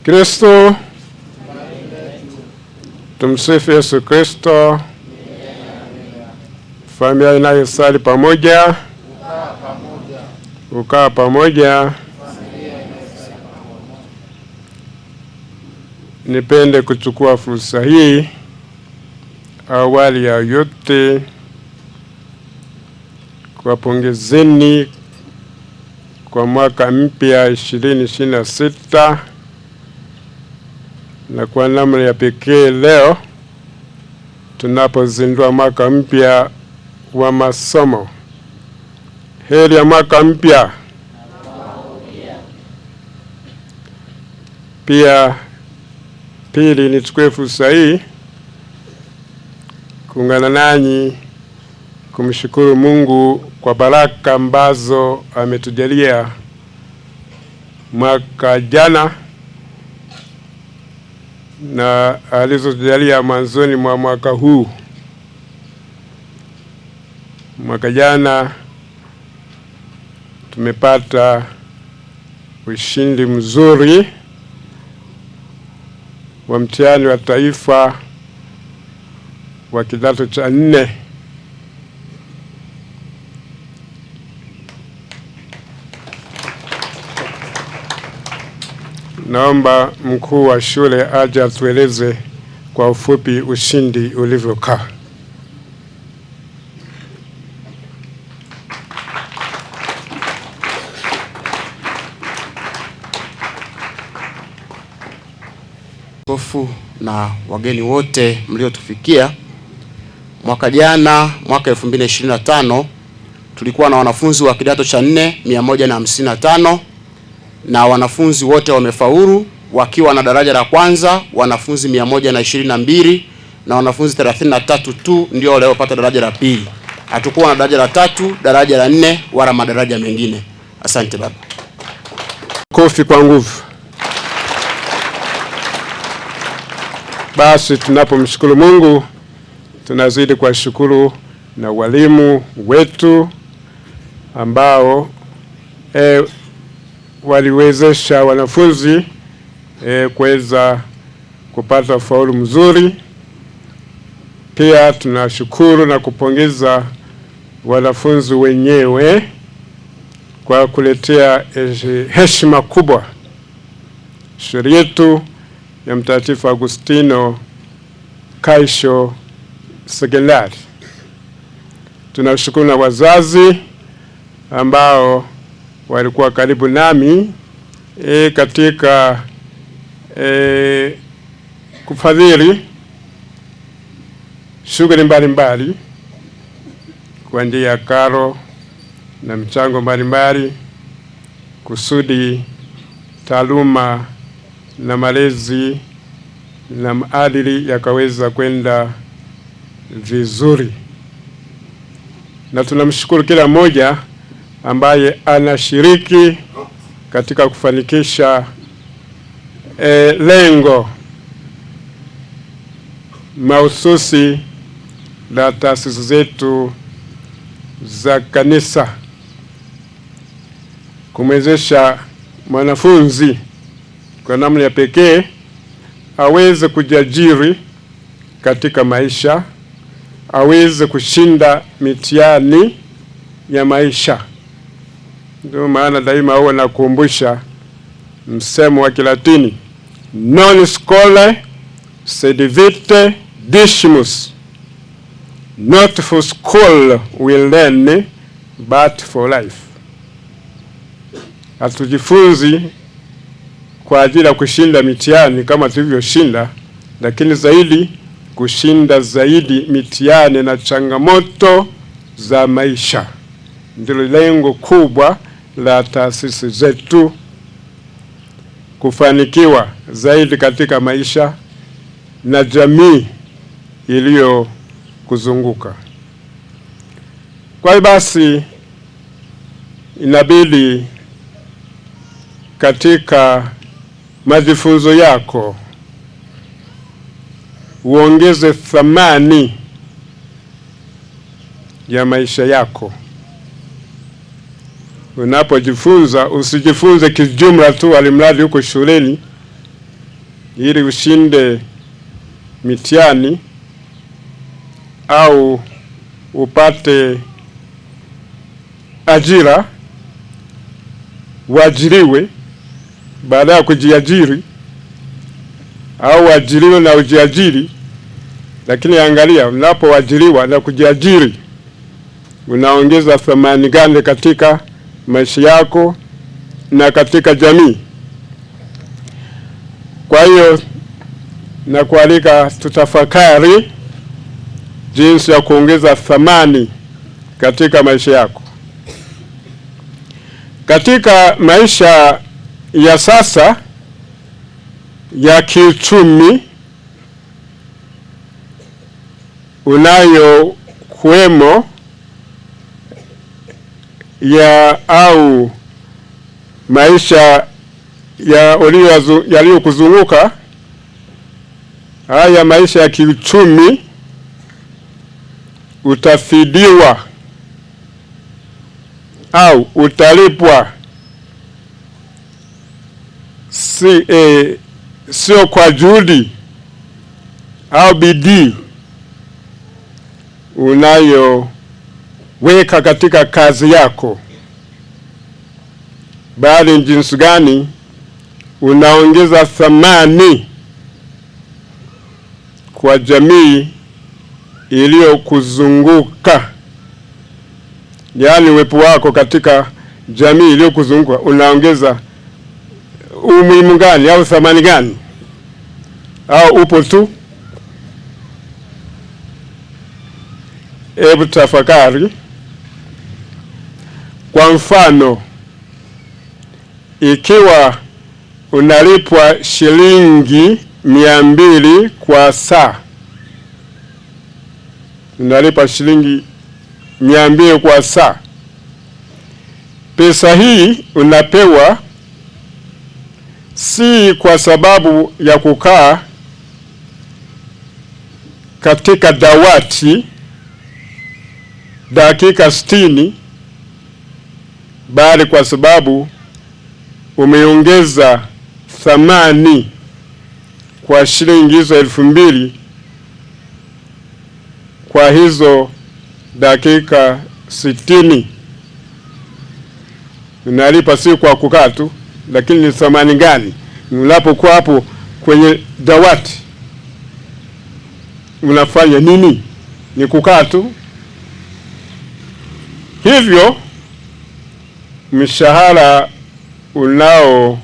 Kristo. Tumsifu Yesu Kristo. Familia inayosali pamoja, ukaa pamoja. Nipende kuchukua fursa hii awali ya yote kuwapongezeni kwa mwaka mpya 2026 na kwa namna ya pekee leo tunapozindua mwaka mpya wa masomo. Heri ya mwaka mpya. Pia pili, nichukue fursa hii kuungana nanyi kumshukuru Mungu kwa baraka ambazo ametujalia mwaka jana na alizotujalia mwanzoni mwa mwaka huu. Mwaka jana tumepata ushindi mzuri wa mtihani wa taifa wa kidato cha 4. Naomba mkuu wa shule aje atueleze kwa ufupi ushindi ulivyokaa. Askofu na wageni wote mliotufikia. Mwaka jana, mwaka 2025, tulikuwa na wanafunzi wa kidato cha 4 155 na wanafunzi wote wamefaulu, wakiwa na daraja la kwanza wanafunzi 122 na wanafunzi 33 tu ndio waliopata daraja la pili. Hatukuwa na daraja la 3, daraja la 4 wala madaraja mengine. Asante baba. Kofi kwa nguvu. Basi tunapomshukuru Mungu, tunazidi kwa shukuru na walimu wetu ambao waliwezesha wanafunzi kuweza kupata faulu mzuri. Pia tunashukuru na kupongeza wanafunzi wenyewe kwa kuletea heshima kubwa shule yetu ya Mtakatifu Agustino Kaisho Sekondari. Tunashukuru na wazazi ambao walikuwa karibu nami katika kufadhili shughuli mbalimbali kwa njia ya karo na mchango mbalimbali kusudi taaluma na malezi na maadili yakaweza kwenda vizuri. Na tunamshukuru kila mmoja ambaye anashiriki katika kufanikisha lengo mahususi la taasisi zetu za kanisa, kumwezesha mwanafunzi kwa namna ya pekee aweze kujiajiri katika maisha, aweze kushinda mitihani ya maisha. Ndio maana daima huwa nakumbusha msemo wa Kilatini, non scholae sed vitae decimus, not for school we learn but for life. Hatujifunzi kwa ajili ya kushinda mitihani kama tulivyoshinda, lakini zaidi kushinda zaidi mitihani na changamoto za maisha. Ndilo lengo kubwa la taasisi zetu, kufanikiwa zaidi katika maisha na jamii iliyo kuzunguka. Kwa hiyo basi inabidi katika majifunzo yako uongeze thamani ya maisha yako. Unapojifunza usijifunze kijumla tu alimradi huko shuleni ili ushinde mitihani au upate ajira, uajiriwe baada ya kujiajiri, au uajiriwe na ujiajiri. Lakini angalia, unapoajiriwa na kujiajiri unaongeza thamani gani katika maisha yako na katika jamii. Kwa hiyo nakualika tutafakari jinsi ya kuongeza thamani katika maisha yako. Katika maisha ya sasa ya kiuchumi unayo kuwemo au maisha yaliyokuzunguka, haya maisha ya kiuchumi, utafidiwa au utalipwa sio kwa juhudi au bidii unayoweka katika kazi yako, bali jinsi gani unaongeza thamani kwa jamii iliyokuzunguka. Yaani uwepo wako katika jamii iliyokuzunguka unaongeza umuhimu gani au thamani gani, au upo tu? Hebu tafakari. Kwa mfano, ikiwa unalipwa shilingi 200 kwa saa, unalipa shilingi 200 kwa saa, pesa hii unapewa si kwa sababu ya kukaa katika dawati dakika 60, bali kwa sababu umeongeza thamani kwa shilingi hizo 2000 kwa hizo dakika 60. Unalipa si kwa kukaa tu, lakini ni thamani gani? Unapokuwa hapo kwenye dawati unafanya nini? Ni kukaa tu? Hivyo mshahara unaopokea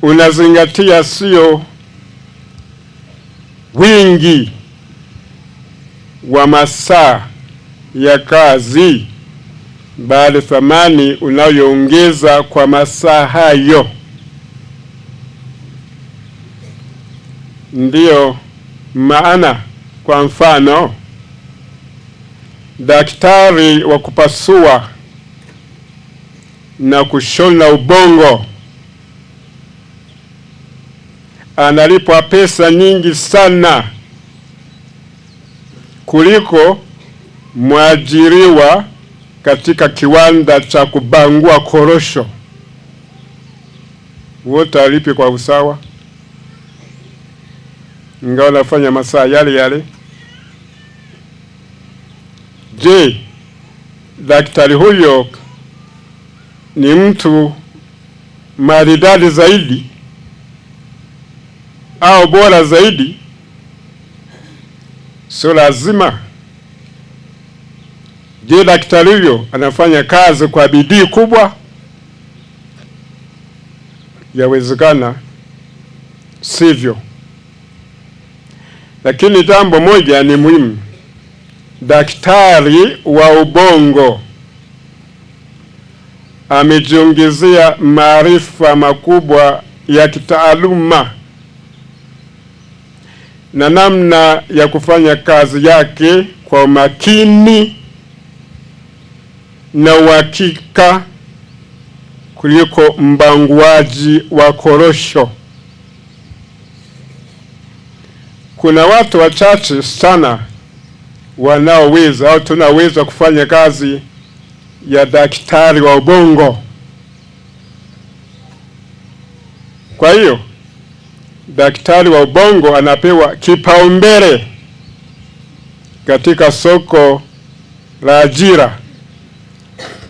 unazingatia sio wingi wa masaa ya kazi, bali thamani unayoongeza kwa masaa hayo. Ndiyo maana, kwa mfano, daktari wa kupasua na kushona ubongo analipwa pesa nyingi sana kuliko mwajiriwa katika kiwanda cha kubangua korosho. Wote alipi kwa usawa, ingawa nafanya masaa yale yale. Je, daktari huyo ni mtu maridadi zaidi au bora zaidi? Sio lazima. Je, daktari huyo anafanya kazi kwa bidii kubwa? Yawezekana sivyo. Lakini jambo moja ni muhimu. Daktari wa ubongo amejiongezea maarifa makubwa ya kitaaluma na namna ya kufanya kazi yake kwa umakini na uhakika kuliko mbanguaji wa korosho. Kuna watu wachache sana wanaoweza au tunaweza kufanya kazi ya daktari wa ubongo. Kwa hiyo daktari wa ubongo anapewa kipaumbele katika soko la ajira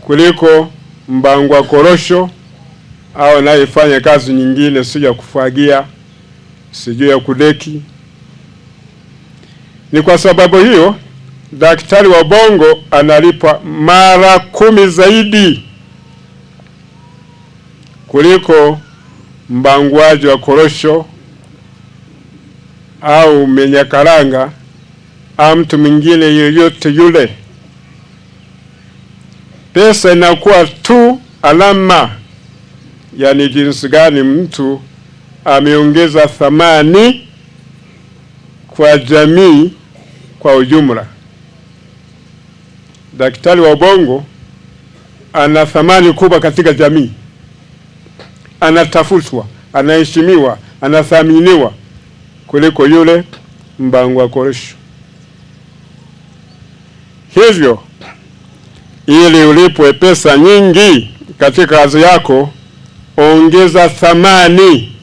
kuliko mbangwa korosho au anayefanya kazi nyingine, si ya kufagia, sijui ya kudeki. Ni kwa sababu hiyo daktari wa ubongo analipwa mara 10 zaidi kuliko mbangwaji wa korosho au menya karanga au mtu mwingine yoyote yule. Pesa inakuwa tu alama, yani jinsi gani mtu ameongeza thamani kwa jamii kwa ujumla. Daktari wa ubongo ana thamani kubwa katika jamii, anatafutwa, anaheshimiwa, anathaminiwa kuliko yule mbangwa korosho. Hivyo ili ulipwe pesa nyingi katika kazi yako, ongeza thamani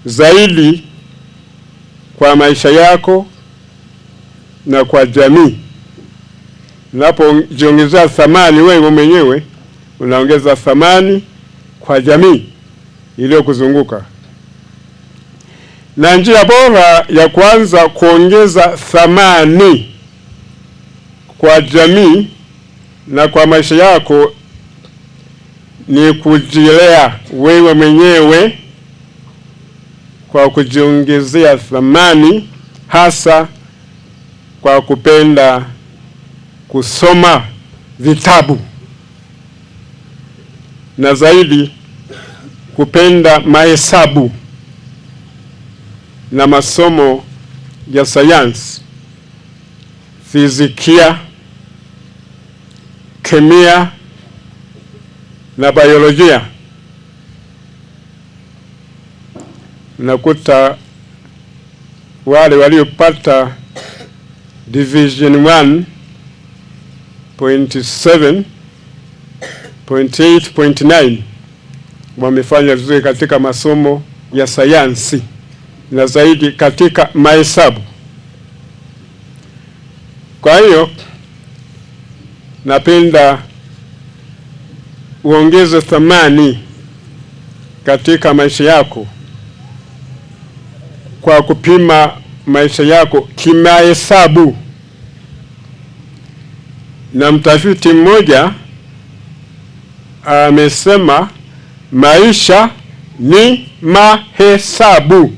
zaidi kwa maisha yako na kwa jamii. Unapojiongezea thamani wewe mwenyewe, unaongeza thamani kwa jamii iliyokuzunguka. Na njia bora ya kuanza kuongeza thamani kwa jamii na kwa maisha yako ni kujilea wewe mwenyewe kwa kujiongezea thamani, hasa kwa kupenda kusoma vitabu na zaidi kupenda mahesabu na masomo ya sayansi, fizikia, kemia na biolojia. Unakuta wale waliopata division 1.7, 0.8, 0.9 wamefanya vizuri katika masomo ya sayansi na zaidi katika mahesabu. Kwa hiyo napenda uongeze thamani katika maisha yako kwa kupima maisha yako kimahesabu. Na mtafiti mmoja amesema maisha ni mahesabu.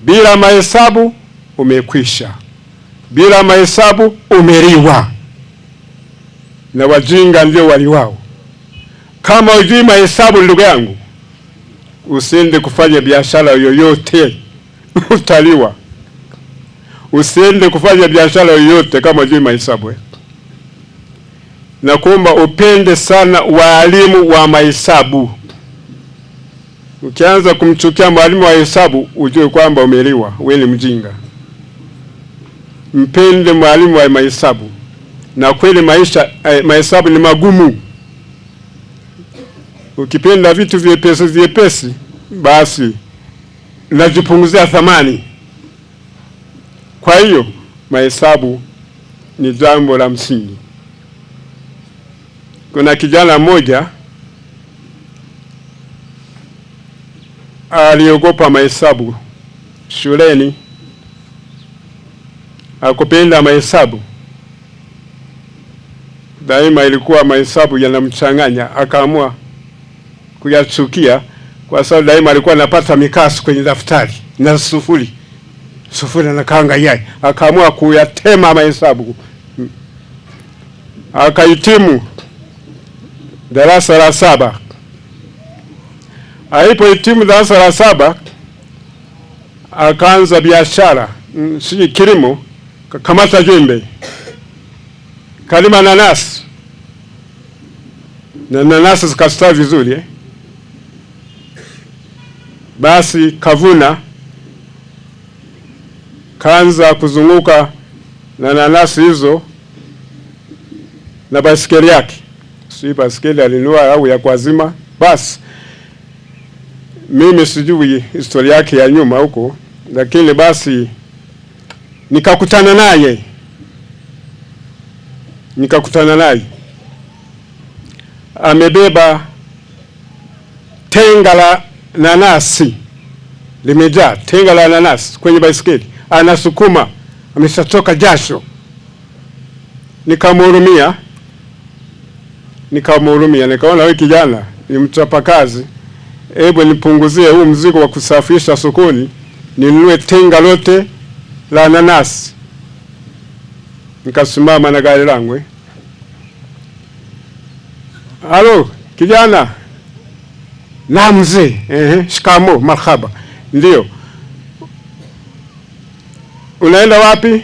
Bila mahesabu umekwisha. Bila mahesabu umeliwa. Na wajinga ndio waliwao. Kama hujui mahesabu, ndugu yangu, usiende kufanya biashara yoyote, utaliwa. Usiende kufanya biashara yoyote kama hujui mahesabu. Na kuomba upende sana walimu wa mahesabu. Ukianza kumchukia mwalimu wa hesabu, ujue kwamba umeliwa, wewe ni mjinga. Mpende mwalimu wa mahesabu. Na kweli mahesabu ni magumu. Ukipenda vitu vyepesi, basi unajipunguzia thamani. Kwa hiyo mahesabu ni jambo la msingi. Kuna kijana mmoja aliogopa mahesabu shuleni, hakupenda mahesabu. Daima ilikuwa mahesabu yanamchanganya, akaamua kuyachukia kwa sababu daima alikuwa anapata mikasi kwenye daftari na sufuri na kanga yai. Akaamua kuyatema mahesabu. Akahitimu darasa la 7. Alipohitimu darasa la 7, akaanza biashara, kilimo, kamata jembe, kalima nanasi. Na nanasi zikastawi vizuri. Basi kavuna, kaanza kuzunguka na nanasi hizo na basikeli yake. Si basikeli alinua au ya kuazima. Basi mimi sijui historia yake ya nyuma huko, lakini basi nikakutana naye amebeba tenga la nanasi, limejaa tenga la nanasi kwenye baisikeli, anasukuma, ameshatoka jasho. Nikamhurumia, nikaona wewe kijana ni mchapakazi, hebu nipunguzie huu mzigo wa kusafirisha sokoni, ninunue tenga lote la nanasi. Nikasimama na gari langu. Halo kijana. Na mzee, shikamo, marhaba. Ndio. Unaenda wapi?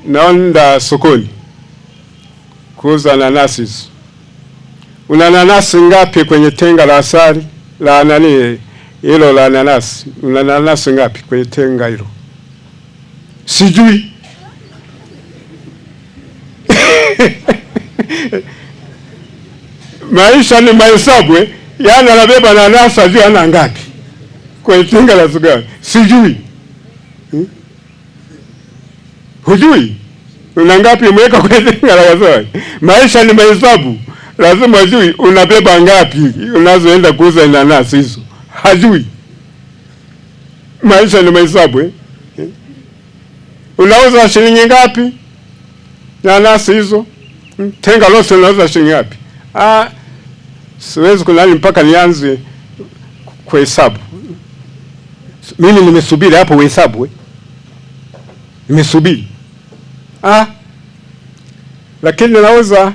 Naenda sokoni kuuza nanasi. Una nanasi ngapi kwenye tenga la asali? La nani hilo la nanasi? Una nanasi ngapi kwenye tenga hilo? Sijui. Maisha ni mahesabu, Yaani anabeba nanasi ajui ana ngapi kwenye tenga la sukari. Sijui. Hujui? Una ngapi umeweka kwenye tenga la sukari? Maisha ni mahesabu. Lazima ajui unabeba ngapi unazoenda kuuza nanasi hizo. Hajui. Maisha ni mahesabu, Unauza shilingi ngapi nanasi hizo? Tenga lote unauza shilingi ngapi? Siwezi kulali mpaka nianze kuhesabu. Mimi nimesubiri hapo uhesabu, Nimesubiri. Lakini nauza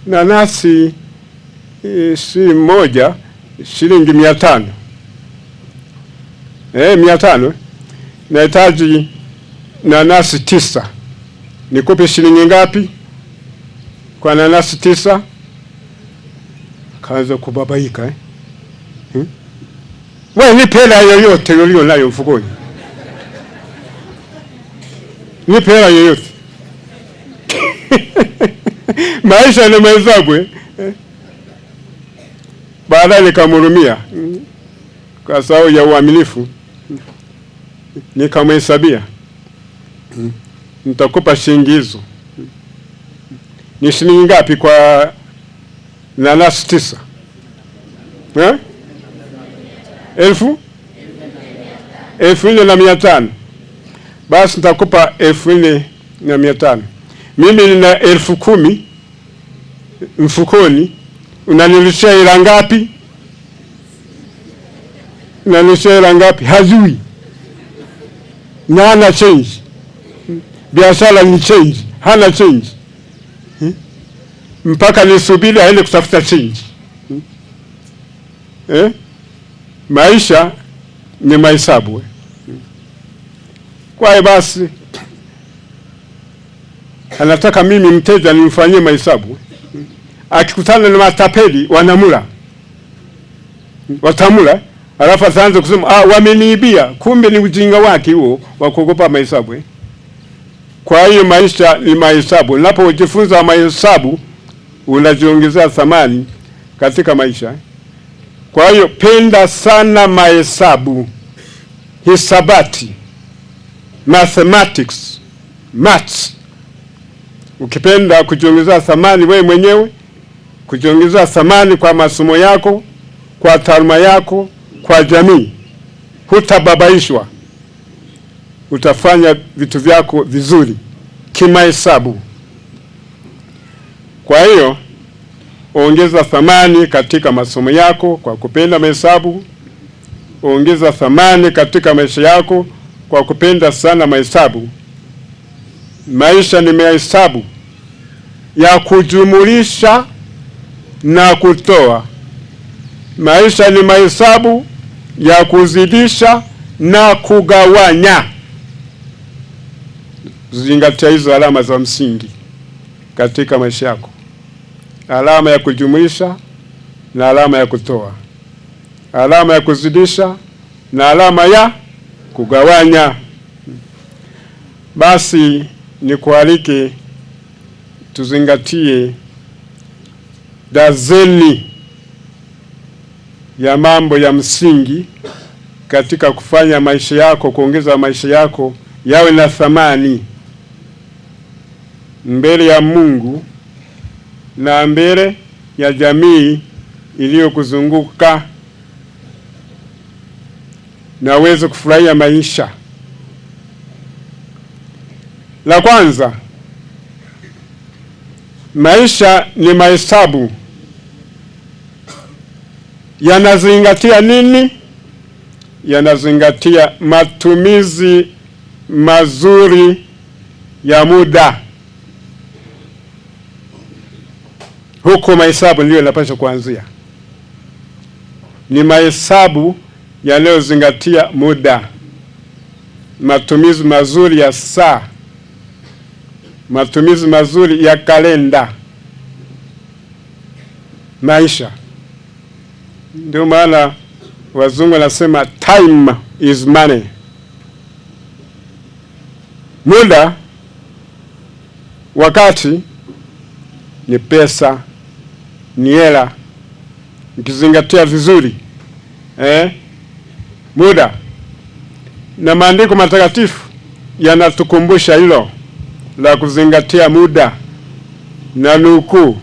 nanasi si moja shilingi 500. 500. Nahitaji nanasi 9. Nikupe shilingi ngapi kwa nanasi 9? Kaanza kubabaika, Wewe nipe hela yoyote ulio nayo mfukoni. Nipe hela yoyote. Maisha ni mahesabu, Baadaye nikamhurumia kwa sababu ya uaminifu. Nikamhesabia. Nitakupa shilingi hizo. Ni shilingi ngapi kwa nanasi 9? 1,500. Basi nitakupa 1,500. Mimi nina 10,000 mfukoni. Unanirudishia hela ngapi? Unanirudishia hela ngapi? Hajui. Na hana change. Biashara ni change. Hana change. Mpaka nisubiri aende kutafuta change. Maisha ni mahesabu. Kwa hiyo basi anataka mimi mteja nimfanyie mahesabu. Akikutana na matapeli watamula, alafu ataanza kusema wameniibia, kumbe ni ujinga wake huo wa kuogopa mahesabu. Kwa hiyo maisha ni mahesabu. Unapojifunza mahesabu unajiongezea thamani katika maisha. Kwa hiyo penda sana mahesabu, hisabati, mathematics, maths. Ukipenda kujiongezea thamani wewe mwenyewe, kujiongezea thamani kwa masomo yako, kwa taaluma yako, kwa jamii, hutababaishwa. Utafanya vitu vyako vizuri kimahesabu. Kwa hiyo ongeza thamani katika masomo yako kwa kupenda mahesabu. Ongeza thamani katika maisha yako kwa kupenda sana mahesabu. Maisha ni mahesabu ya kujumulisha na kutoa. Maisha ni mahesabu ya kuzidisha na kugawanya. Zingatia hizo alama za msingi katika maisha yako. Alama ya kujumulisha na alama ya kutoa. Alama ya kuzidisha na alama ya kugawanya. Basi nikualike tuzingatie dazeni ya mambo ya msingi katika kufanya maisha yako, kuongeza maisha yako yawe na thamani mbele ya Mungu na mbele ya jamii iliyokuzunguka, na uweze kufurahia maisha. La kwanza, maisha ni mahesabu. Yanazingatia nini? Yanazingatia matumizi mazuri ya muda. Huko mahesabu ndio yanapaswa kuanzia. Ni mahesabu yanayozingatia muda, matumizi mazuri ya saa, matumizi mazuri ya kalenda. Maisha ndio maana wazungu wanasema time is money. Muda, wakati ni pesa, ni hela, ukizingatia vizuri muda. Na maandiko matakatifu yanatukumbusha hilo la kuzingatia muda, na nukuu,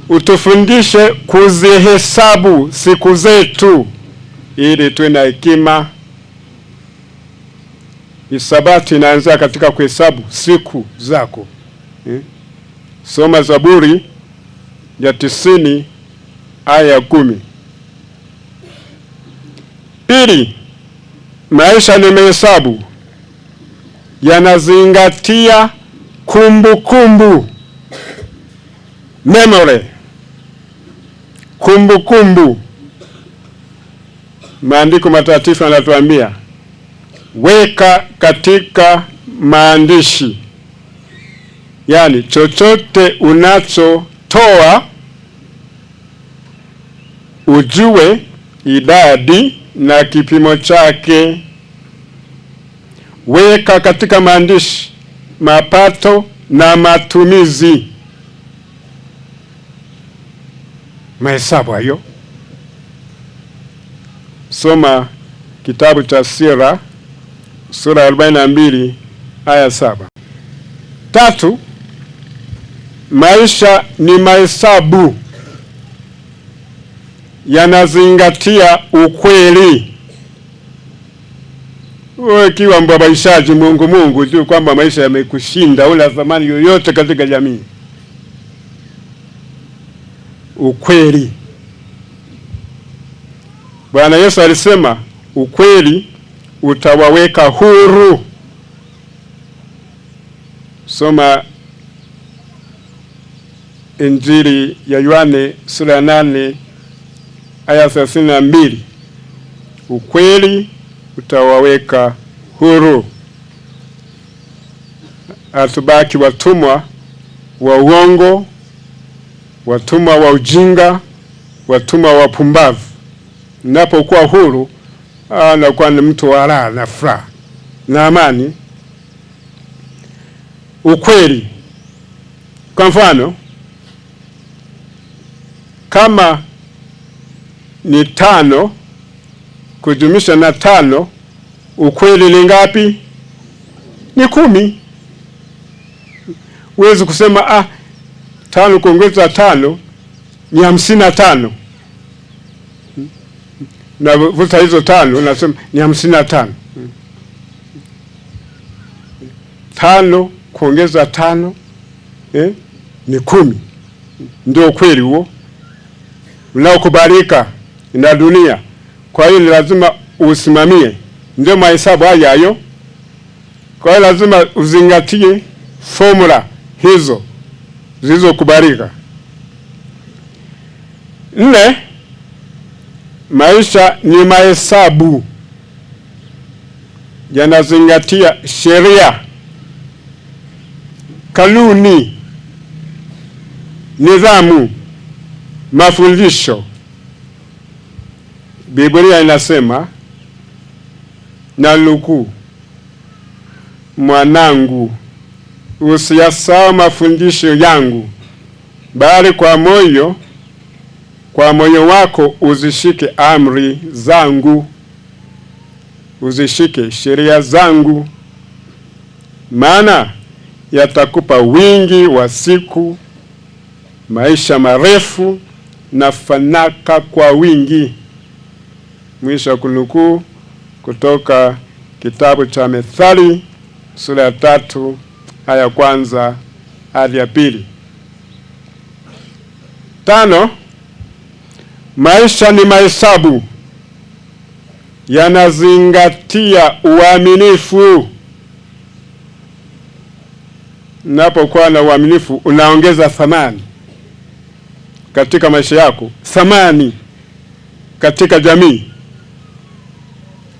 utufundishe kuzihesabu siku zetu ili tuwe na hekima. Hisabati inaanzia katika kuhesabu siku zako. Soma Zaburi ya 90 aya 10. Pili, maisha ni mahesabu, yanazingatia kumbukumbu, memory, kumbukumbu. Maandiko matakatifu yanatuambia weka katika maandishi, yani chochote unachotoa ujue idadi na kipimo chake. Weka katika maandishi mapato na matumizi. Mahesabu hayo. Soma kitabu cha Sira sura 42 aya 7. Tatu, maisha ni mahesabu, yanazingatia ukweli. Wewe kiwa mbabaishaji Mungu juu kwamba maisha yamekushinda, una thamani yoyote katika jamii. Ukweli. Bwana Yesu alisema ukweli utawaweka huru. Soma Injili ya Yohane sura 8 aya 32. Ukweli utawaweka huru. Atubaki watumwa wa uongo, watumwa wa ujinga, watumwa wa pumbavu. Napokuwa huru, anakuwa ni mtu wa raha na furaha na amani. Ukweli. Kwa mfano, kama ni 5 kujumlisha na 5, ukweli ni ngapi? Ni 10. Huwezi kusema 5 kuongeza 5 ni 55. Na vuta hizo 5 unasema ni 55. 5 kuongeza 5 ni 10. Ndio ukweli huo unaokubalika na dunia. Kwa hiyo lazima usimamie. Ndio mahesabu hayo. Kwa hiyo lazima uzingatie formula hizo zilizokubalika. 4, maisha ni mahesabu, yanazingatia sheria, kanuni, nidhamu, mafundisho. Biblia inasema, na nukuu, mwanangu, usiyasahau mafundisho yangu, bali kwa moyo kwa moyo wako uzishike amri zangu, uzishike sheria zangu, maana yatakupa wingi wa siku, maisha marefu na fanaka kwa wingi. Mwisho kunukuu kutoka kitabu cha Methali sura ya 3 aya kwanza hadi ya 2. 5. Maisha ni mahesabu, yanazingatia uaminifu. Unapokuwa na uaminifu unaongeza thamani katika maisha yako, thamani katika jamii.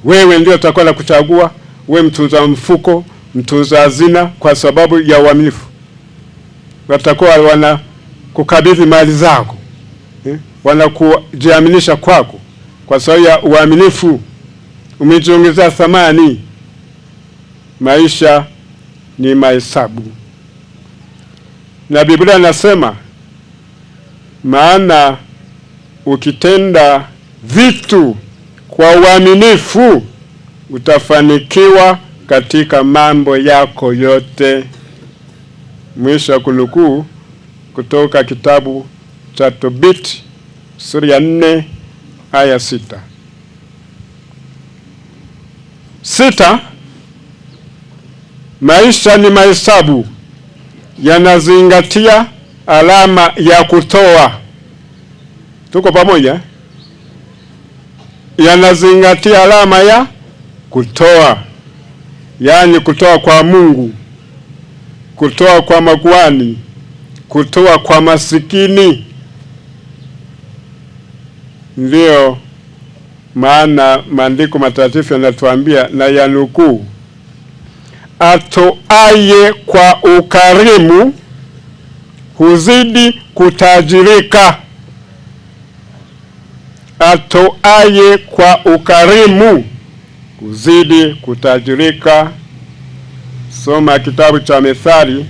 Wewe ndio utakuwa na kuchagua, wewe mtunza mfuko, mtunza hazina, kwa sababu ya uaminifu. Watakuwa wana kukabidhi mali zako, wanakujiaminisha kwako kwa sababu ya uaminifu. Umejiongezea thamani. Maisha ni mahesabu, na Biblia inasema, maana ukitenda vitu kwa uaminifu utafanikiwa katika mambo yako yote. Mwisho wa kunukuu kutoka kitabu cha Tobiti sura ya 4 aya 6. 6. Maisha ni mahesabu, yanazingatia alama ya kutoa. Tuko pamoja? Yanazingatia alama ya kutoa, yaani kutoa kwa Mungu, kutoa kwa makuhani, kutoa kwa masikini. Ndio maana maandiko matakatifu yanatuambia, na yanukuu, atoaye kwa ukarimu huzidi kutajirika. Atoaye kwa ukarimu huzidi kutajirika. Soma kitabu cha Methali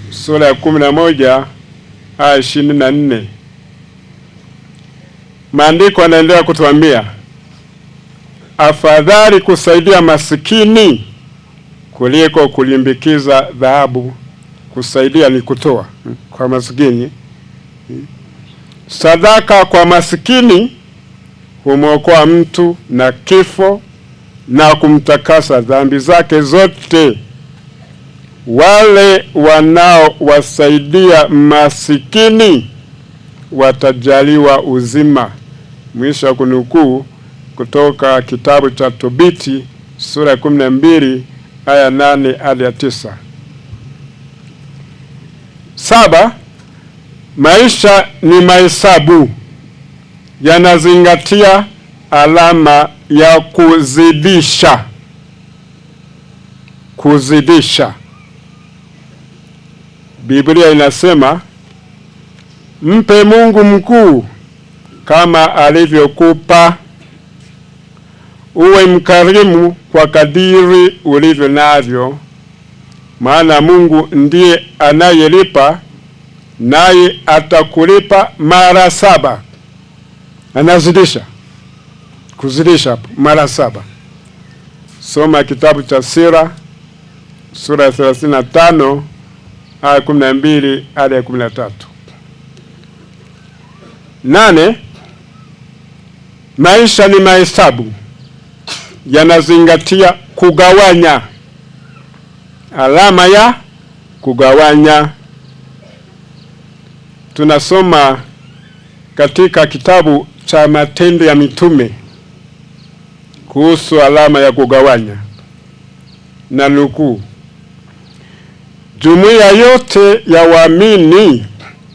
sura ya 11 aya 24. Maandiko yanaendelea kutuambia, afadhali kusaidia masikini kuliko kulimbikiza dhahabu. Kusaidia ni kutoa kwa masikini. Sadaka kwa masikini humwokoa mtu na kifo na kumtakasa dhambi zake zote. Wale wanaowasaidia masikini watajaliwa uzima. Mwisho wa kunukuu kutoka kitabu cha Tobiti sura ya 12 aya 8 hadi 9. 7. Maisha ni mahesabu, yanazingatia alama ya kuzidisha. Kuzidisha. Biblia inasema, mpe Mungu mkuu kama alivyokupa, uwe mkarimu kwa kadiri ulivyo navyo, maana Mungu ndiye anayelipa, naye atakulipa mara 7. Anazidisha, kuzidisha hapo mara 7. Soma kitabu cha Sira sura ya 35 aya 12 hadi 13. 8. Maisha ni mahesabu, yanazingatia kugawanya. Alama ya kugawanya. Tunasoma katika kitabu cha Matendo ya Mitume kuhusu alama ya kugawanya, na nukuu, jumuiya yote ya waamini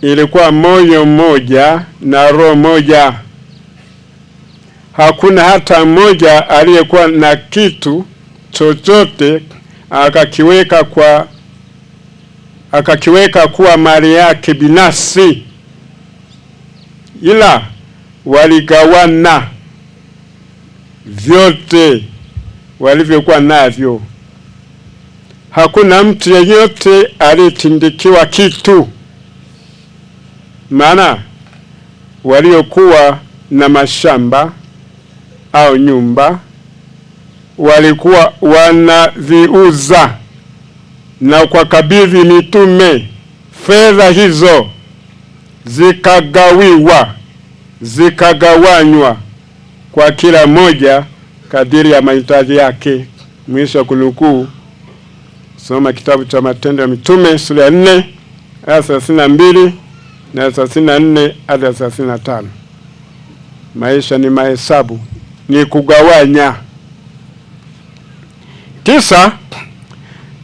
ilikuwa moyo mmoja na roho moja. Hakuna hata mmoja aliyekuwa na kitu chochote akakiweka kuwa mali yake binafsi, ila waligawana vyote walivyokuwa navyo. Hakuna mtu yeyote aliyetindikiwa kitu, maana waliokuwa na mashamba au nyumba walikuwa wanaviuza na kwa kabidhi mitume fedha hizo, zikagawanywa kwa kila moja kadiri ya mahitaji yake. Mwisho wa kunukuu. Soma kitabu cha Matendo ya Mitume sura ya 4 aya 32 na 34 hadi 35. Maisha ni mahesabu, ni kugawanya. 9.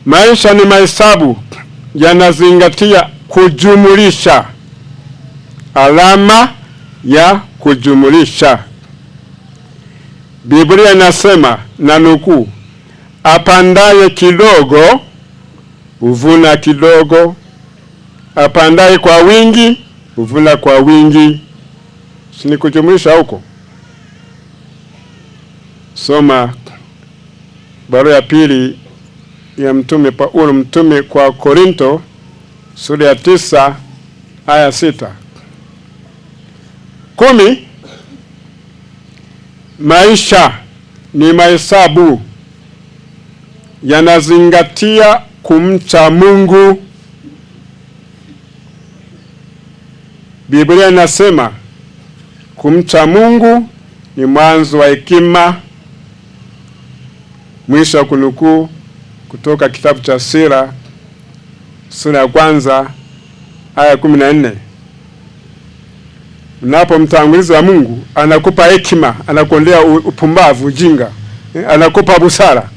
Maisha ni mahesabu, yanazingatia kujumulisha. Alama ya kujumulisha. Biblia inasema, na nukuu, apandaye kidogo huvuna kidogo, apandaye kwa wingi huvuna kwa wingi. Si kujumulisha huko? Soma barua ya pili ya mtume Paulo mtume kwa Korinto sura ya 9 aya 6. 10. Maisha ni mahesabu, yanazingatia kumcha Mungu. Biblia inasema kumcha Mungu ni mwanzo wa hekima. Mwisho wa kunukuu kutoka kitabu cha Sira sura ya 1 aya 14. Unapomtanguliza Mungu, anakupa hekima, anakuondea upumbavu, ujinga, anakupa busara.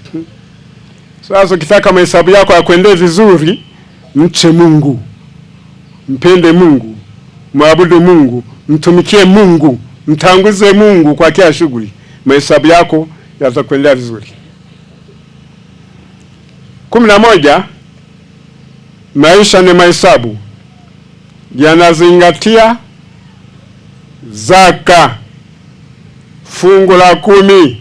Sasa ukitaka mahesabu yako yakwendee vizuri, mche Mungu, mpende Mungu, mwabudu Mungu, mtumikie Mungu, mtangulize Mungu kwa kila shughuli, mahesabu yako yatakwendea vizuri. 11. Maisha ni mahesabu, yanazingatia zaka, fungu la 10.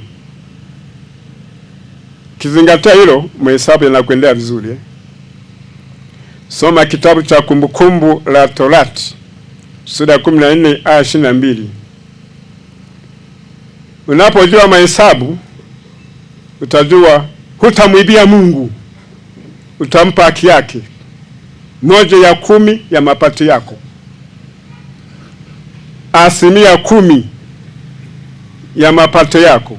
Kizingatia hilo, mahesabu yanakwendea vizuri. Soma kitabu cha Kumbukumbu la Torati sura ya 14 aya 22. Unapojua mahesabu, utajua hutamwibia Mungu, utampa haki yake. 1/10 ya mapato yako, 10% ya mapato yako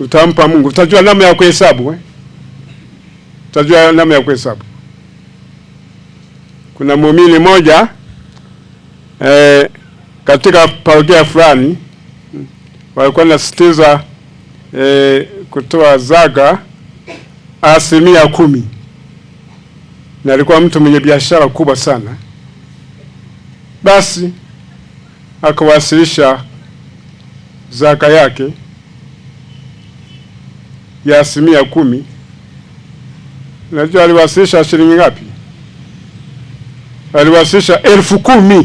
utampa Mungu. Utajua namna ya kuhesabu, utajua namna ya kuhesabu. Kuna muumini moja katika parokia fulani walikuwa nasitiza kutoa zaka 10%, na alikuwa mtu mwenye biashara kubwa sana. Basi akawasilisha zaka yake ya 10%. Unajua aliwasilisha shilingi ngapi? Aliwasilisha 10,000.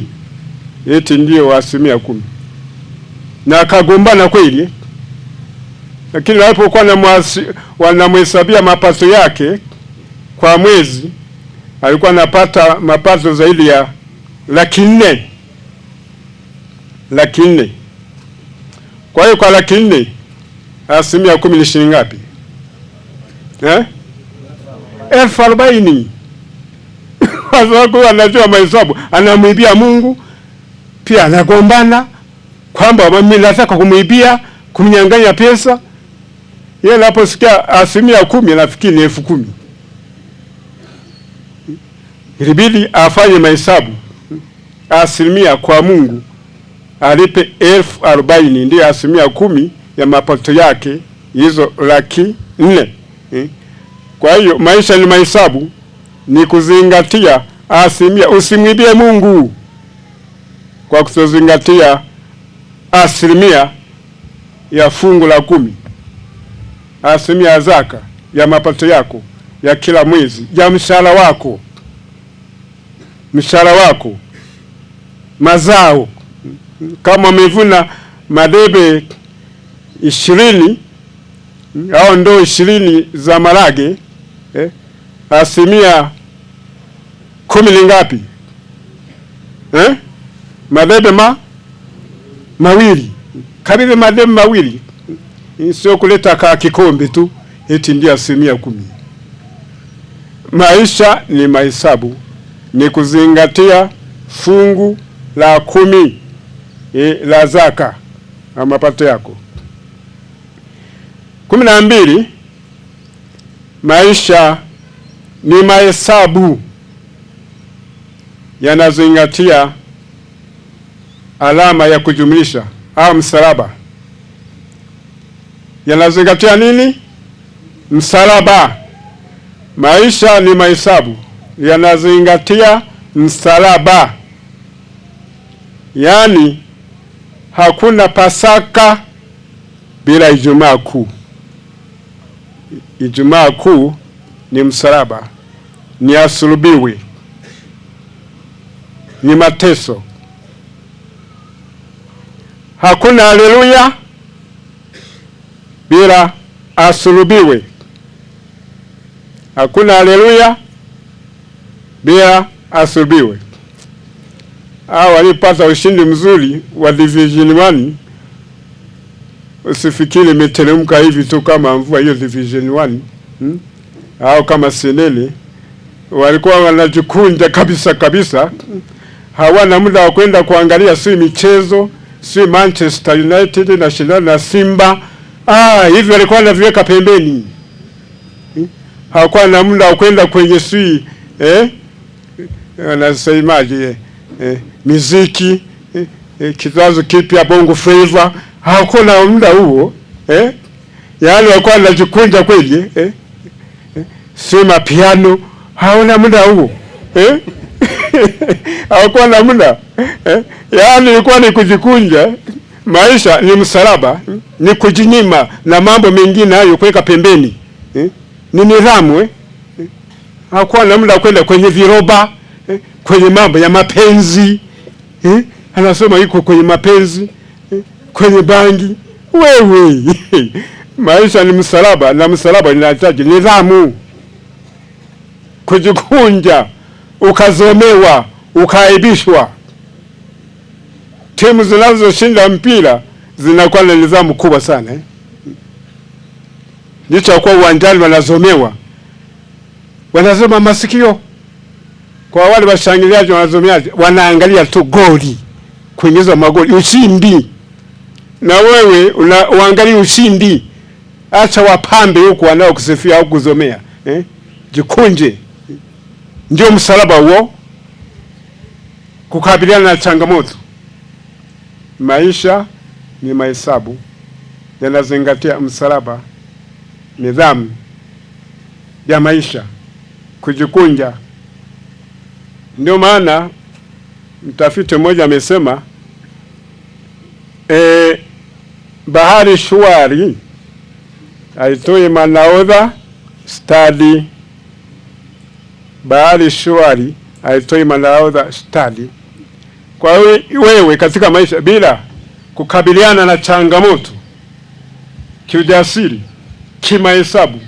Eti ndio 10%. Na akagombana kweli. Lakini walipokuwa wanamhesabia mapato yake kwa mwezi, alikuwa anapata mapato zaidi ya 400,000. 400,000. Kwa hiyo kwa 400,000 10% ni shilingi ngapi? 40,000. Kwa sababu anajua mahesabu, anamwibia Mungu, pia anagombana kwamba mimi nataka kumwibia, kumnyang'anya pesa. Yeye anaposikia 10% anafikiri ni 10,000. Ilibidi afanye mahesabu 10% kwa Mungu, alipe 40,000, ndio 10% ya mapato yake, hizo 400,000. Kwa hiyo maisha ni mahesabu, ni kuzingatia 10%. Usimwibie Mungu kwa kutozingatia 10% ya fungu la 10, 10% ya zaka ya mapato yako ya kila mwezi, ya mshahara wako, mazao. Kama umevuna madebe 20 au ndoo 20 za marage, 10% ni ngapi? Madebe mawili, kabidhi mademu mawili, sio kuleta ka kikombe tu eti ndio 10%. Maisha ni mahesabu, ni kuzingatia fungu la 10 la zaka na mapato yako. 12, maisha ni mahesabu yanazingatia alama ya kujumlisha au msalaba. Yanazingatia nini? Msalaba. Maisha ni mahesabu yanazingatia msalaba. Yaani hakuna Pasaka bila Ijumaa Kuu. Ijumaa Kuu ni msalaba, ni asulubiwe, ni mateso. Hakuna haleluya bila asulubiwe. Hakuna haleluya bila asulubiwe. Hao walipata ushindi mzuri wa Division 1. Usifikiri imeteremka hivi tu kama mvua hiyo Division 1. Au kama senene. Walikuwa wanajikunja kabisa kabisa. Hawana muda wa kwenda kuangalia si michezo, si Manchester United na shindana na Simba. Hivi walikuwa wanaviweka pembeni. Hawakuwa na muda wa kwenda kwenye si wanasemaje muziki kizazi kipya Bongo Flava. Hawakuwa na muda huo yaani walikuwa wanajikunja kweli sema piano. Hawana muda huo hawakuwa na muda yaani ilikuwa ni kujikunja. Maisha ni msalaba, ni kujinyima na mambo mengine hayo kuweka pembeni. Ni nidhamu. Hakuwa na muda kwenda kwenye viroba, kwenye mambo ya mapenzi. Anasema yuko kwenye mapenzi, kwenye bangi. Wewe maisha ni msalaba, na msalaba inahitaji nidhamu. Kujikunja, ukazomewa, ukaaibishwa. Timu zinazoshinda mpira zinakuwa na nidhamu kubwa sana. Licha kwa uwanjani wanazomewa, wanazoma masikio. Kwa wale washangiliaji wanazomeaji, wanaangalia tu goli, kuingiza magoli, ushindi. Na wewe uangalia ushindi. Acha wapambe huko wanao kusifia au kuzomea. Jikunje. Ndio msalaba huo, kukabiliana na changamoto. Maisha ni mahesabu yanazingatia msalaba, nidhamu ya maisha, kujikunja. Ndio maana mtafiti mmoja amesema bahari shwari haitoi manahodha stadi. Bahari shwari haitoi manahodha stadi. Kwa wewe katika maisha, bila kukabiliana na changamoto kiujasiri, kimahesabu,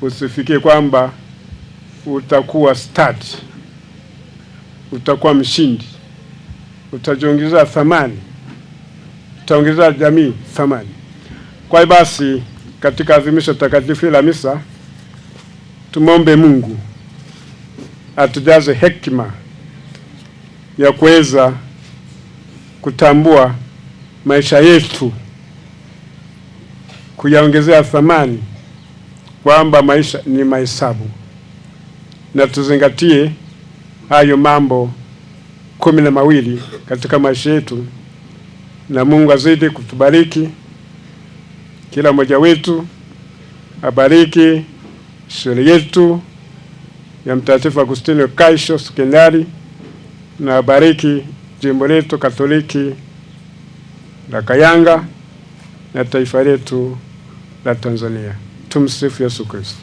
usifikie kwamba utakuwa stadi, utakuwa mshindi, utajiongeza thamani, utaongeza jamii thamani. Kwa hiyo basi, katika adhimisho takatifu la misa, tumombe Mungu atujaze hekima ya kuweza kutambua maisha yetu, kuyaongezea thamani, kwamba maisha ni mahesabu, na tuzingatie hayo mambo 12 katika maisha yetu. Na Mungu azidi kutubariki kila mmoja wetu, abariki shule yetu ya Mtakatifu Agustino Kaisho Sekondari, na abariki jimbo letu Katoliki la Kayanga na taifa letu la Tanzania. Tumsifu Yesu Kristo.